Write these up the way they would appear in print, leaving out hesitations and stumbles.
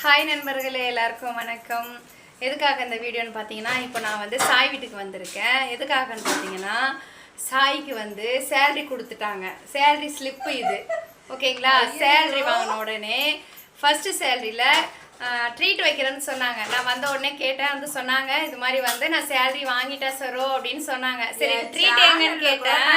Hi நண்பர்களே, எல்லாருக்கும் வணக்கம். எதுக்காக இந்த வீடியோன்னு பார்த்தீங்கன்னா, இப்போ நான் வந்து சாய் வீட்டுக்கு வந்திருக்கேன். எதுக்காகன்னு பார்த்தீங்கன்னா, சாய்க்கு வந்து சேலரி கொடுத்துட்டாங்க. சேலரி ஸ்லிப்பு இது, ஓகேங்களா? சேலரி வாங்கின உடனே ஃபர்ஸ்ட் சேலரியில் ட்ரீட் வைக்கிறேன்னு சொன்னாங்க. நான் வந்த உடனே கேட்டேன், வந்து சொன்னாங்க இது மாதிரி வந்து நான் சேலரி வாங்கிட்டேன் சரோ அப்படின்னு சொன்னாங்க. சரி, ட்ரீட் எங்கன்னு கேட்டேன்.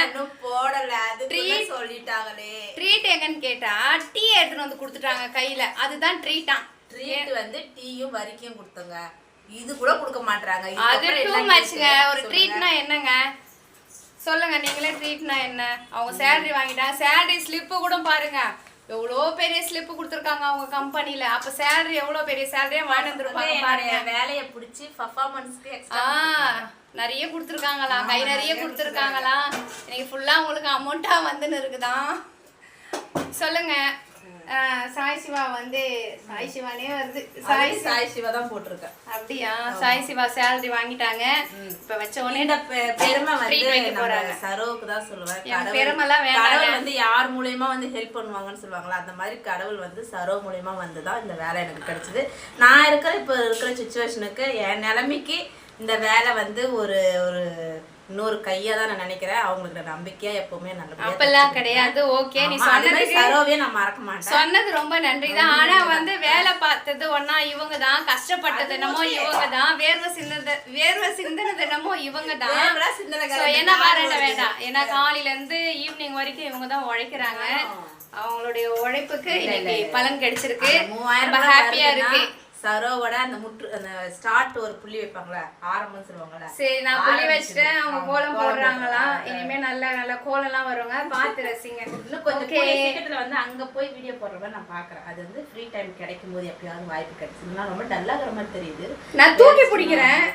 ட்ரீட் எங்கன்னு கேட்டா டீ எடுத்துட்டு வந்து கொடுத்துட்டாங்க கையில. அதுதான் ட்ரீட்டா. ட்ரீட் வந்து டீயும் வரிக்கும் கொடுத்தங்க. இது கூட கொடுக்க மாட்டாங்க. அது டூ மச்ங்க. ஒரு ட்ரீட்னா என்னங்க சொல்லுங்க நீங்களே. ட்ரீட்னா என்ன? அவங்க சேலரி வாங்கிட்டாங்க. சேலரி ஸ்லிப்பு கூட பாருங்க, எவ்வளோ பெரிய ஸ்லிப்பு கொடுத்துருக்காங்க அவங்க கம்பெனில. அப்ப சேலரி எவ்வளோ பெரிய சேலரியா வாங்கி வந்துருப்பாங்க பாருங்க. வேலையை பிடிச்சி பர்ஃபார்மன்ஸ்க்கு நிறைய கொடுத்துருக்காங்களாம், கை நிறைய கொடுத்துருக்காங்களாம். இன்னைக்கு ஃபுல்லா உங்களுக்கு அமௌண்ட்டா வந்துன்னு இருக்குதான். சொல்லுங்க. சாய் சிவா வந்து சாய் சிவானே வருது. சாய் சிவா தான் போட்டிருக்கேன். அப்படியா? சாய் சிவா சேலரி வாங்கிட்டாங்க. இப்ப வச்ச உடனே பெருமை வந்து போறாங்க. சரோவுக்கு தான் சொல்லுவேன். பெருமைலாம் கடவுள் வந்து யார் மூலியமா வந்து ஹெல்ப் பண்ணுவாங்கன்னு சொல்லுவாங்களா, அந்த மாதிரி கடவுள் வந்து சரோ மூலியமா வந்துதான் இந்த வேலை எனக்கு கிடைச்சது. நான் இப்ப இருக்கிற சுச்சுவேஷனுக்கு என் நிலைமைக்கு இந்த வேலை வந்து ஒரு இன்னொரு கையா தான் நான் நினைக்கிறேன். அவங்களுக்கு நம்பிக்கையா எப்பவுமே நல்லபடியா. அப்பெல்லாம் கிடையாது. ஓகே, நீ சொன்னது சரோவே நான் மறக்க மாட்டேன். சொன்னது ரொம்ப நன்றி தான். ஆனா வந்து வேலை பார்த்தது ஒன்னா இவங்க தான், கஷ்டப்பட்டது என்னமோ இவங்க தான், வேர்வை சிந்தனது என்னமோ இவங்க தான். என்ன பாராட்ட வேண்டாம். ஏன்னா காலையில இருந்து ஈவினிங் வரைக்கும் இவங்க தான் உழைக்கிறாங்க. அவங்களுடைய உழைப்புக்கு இன்னைக்கு பலன் கிடைச்சிருக்கு. 3000 ஹாப்பியா இருக்கு. சரோவோட அந்த அந்த ஸ்டார்ட் ஒரு புள்ளி வைப்பாங்களா, ஆரம்பம் சொல்லுவாங்கல்ல. சரி, நான் புள்ளி வச்சுட்டேன். அவங்க கோலம் போடுறாங்களா? இனிமே நல்ல கோலம் எல்லாம் வருவாங்க, பார்த்து ரசிங்க. இன்னும் கொஞ்சம் சீக்கிரத்துல வந்து அங்க போய் வீடியோ போடுறவங்க நான் பாக்குறேன். அது வந்து ஃப்ரீ டைம் கிடைக்கும் போது எப்பயாவது வாய்ப்பு கிடைச்சதுன்னா. ரொம்ப டல்லாகிற மாதிரி தெரியுது. நான் தூக்கி பிடிக்கிறேன்,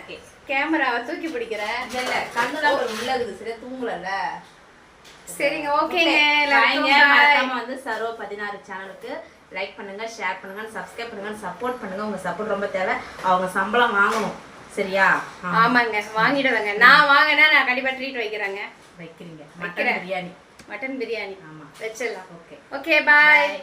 கேமராவை தூக்கி பிடிக்கிறேன். இல்ல கண்ணுதான் ஒரு உள்ளகுது, சரியா தூங்கலல்ல. சரிங்க, ஓகேங்க. மறக்காம வந்து சரோ 16 சேனலுக்கு லைக் பண்ணுங்க, ஷேர் பண்ணுங்க, சப்ஸ்கிரைப் பண்ணுங்க, சப்போர்ட் பண்ணுங்க. உங்க சப்போர்ட் ரொம்ப தேவை. அவங்க சம்பளம் வாங்கணும், சரியா? ஆமாங்க, வாங்கிடுவேங்க. நான் வாங்கினா நான் கண்டிப்பா ட்ரீட் வைக்கிறேங்க. வைக்கிறீங்க? மட்டன் பிரியாணி. மட்டன் பிரியாணி. ஆமா, வச்சிடலாம். ஓகே. ஓகே, பாய்.